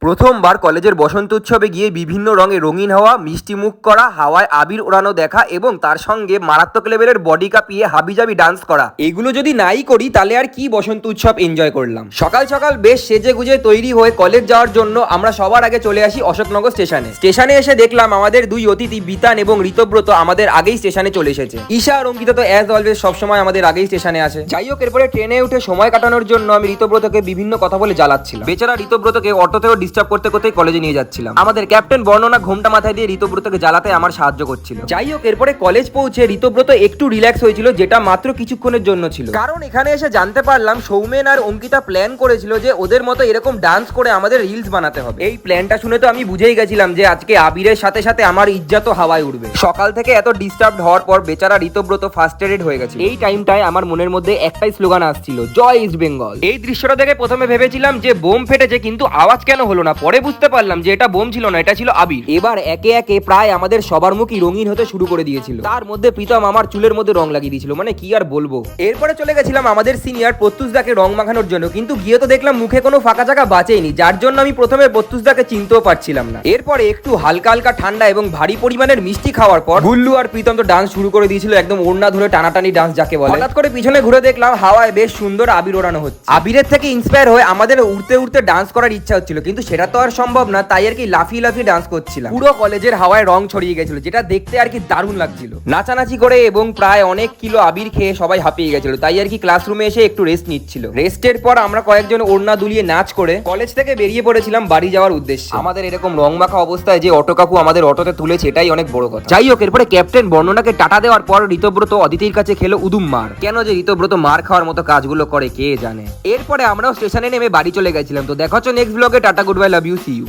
প্রথমবার কলেজের বসন্ত উৎসবে গিয়ে বিভিন্ন রঙে রঙিন হওয়া, মিষ্টি মুখ করা, হাওয়ায় আবির ওড়ানো দেখা এবং তার সঙ্গে মারাত্মক লেভেলের বডি কাঁপিয়ে হাবিজাবি ডান্স করা, এগুলো যদি নাই করি তাহলে আর কি বসন্ত উৎসব এনজয় করলাম। সকাল সকাল বেশ সেজে গুজে তৈরি হয়ে কলেজ যাওয়ার জন্য আমরা সবার আগে চলে আসি অশোকনগর স্টেশনে এসে দেখলাম আমাদের দুই অতিথি বিতান এবং ঋতব্রত আমাদের আগেই স্টেশনে চলে এসেছে। ঈশা আর অঙ্কিতা তো অ্যাজ অলওয়েজ সবসময় আমাদের আগেই স্টেশনে আসে। যাই হোক, এরপরে ট্রেনে উঠে সময় কাটানোর জন্য আমি ঋতব্রতকে বিভিন্ন কথা বলে জ্বালাচ্ছিলাম। বেচারা ঋতব্রতকে অটোতেও ডিস্টার্ব করতে করতে কলেজে নিয়ে যাচ্ছিলাম। আমাদের ক্যাপ্টেন বর্ণনা ঘোমটা মাথায় দিয়ে ঋতব্রতকে জ্বালাতে আমার সাহায্য করছিল। যাই হোক, এরপরে কলেজ পৌঁছে ঋতব্রত একটু রিল্যাক্স হয়েছিল, যেটা মাত্র কিছুক্ষণের জন্য ছিল। কারণ এখানে এসে জানতে পারলাম সৌমেন আর অঙ্কিতা প্ল্যান করেছিল যে ওদের মতো এরকম ডান্স করে আমাদের রিলস বানাতে হবে। এই প্ল্যানটা শুনে তো আমি বুঝেই গেছিলাম যে আজকে আবিরের সাথে সাথে আমার ইজ্জত হাওয়ায় উঠবে। সকাল থেকে এত ডিস্টার্ব হওয়ার পর বেচারা ঋতব্রত ফার্স্টেড হয়ে গেছে। এই টাইমটায় আমার মনের মধ্যে একটাই স্লোগান আসছিল, জয় ইস্ট বেঙ্গল। এই দৃশ্যটা দেখে প্রথমে ভেবেছিলাম যে বোম ফেটেছে, কিন্তু আওয়াজ কেন হলো না। পরে বুঝতে পারলাম যে এটা বোম ছিল না, এটা ছিল আবির। এবার একে একে প্রায় আমাদের সবার মুখই রঙিন হতে শুরু করে দিয়েছিল। তার মধ্যে প্রীতম আমার চুলের মধ্যে রং লাগিয়ে দিয়েছিল, মানে কি আর বলবো। এরপরে চলে গেছিলাম আমাদের সিনিয়র প্রত্যুষদাকে রং মাখানোর জন্য, কিন্তু গিয়ে তো দেখলাম মুখে কোনো ফাঁকা জায়গা বাঁচেইনি, যার জন্য আমি প্রথমে প্রত্যুষদাকে চিনতেও পারছিলাম না। এরপরে একটু হালকা হালকা ঠান্ডা এবং ভারী পরিমাণের মিষ্টি খাওয়ার পর গুল্লু আর প্রীতম তো ডান্স শুরু করে দিয়েছিল, একদম ওড়না ধরে টানাটানি ডান্স যাকে বলে। হঠাৎ করে পিছনে ঘুরে দেখলাম হাওয়ায় বেশ সুন্দর আবির ওড়ানো হচ্ছে। আবিরের থেকে ইন্সপায়ার হয়ে আমাদের উড়তে উড়তে ডান্স করার ইচ্ছা হচ্ছিল, কিন্তু সেটা তো আর সম্ভব না, তাই আর কি লাফিয়ে লাফিয়ে ডান্স করছিলাম। পুরো কলেজের হাওয়ায় রং ছড়িয়ে গেছিল, যেটা দেখতে আর কি দারুণ লাগছিল। নাচানাচি করে এবং প্রায় অনেক কিলো আবির খেয়ে সবাই হাঁপিয়ে গেছিল, তাই আর কি ক্লাসরুমে এসে একটু রেস্ট নিচ্ছিল। রেস্টের পর আমরা কয়েকজন ওড়না দুলিয়ে নাচ করে কলেজ থেকে বেরিয়ে পড়েছিলাম বাড়ি যাওয়ার উদ্দেশ্যে। আমাদের এরকম রং মাখা অবস্থায় যে অটো কাকু আমাদের অটোতে তুলেছে, এটাই অনেক বড় কথা। যাই হোক, এরপরে ক্যাপ্টেন বর্ণনাকে টাটা দেওয়ার পর ঋতব্রত অদিতির কাছে খেলো উদুম মার। কেন যে ঋতব্রত মার খাওয়ার মতো কাজগুলো করে কে জানে। এরপরে আমরাও স্টেশনে নেমে বাড়ি চলে গেছিলাম। তো দেখা হচ্ছে নেক্সট ব্লগে। Tata, goodbye, love you, see you.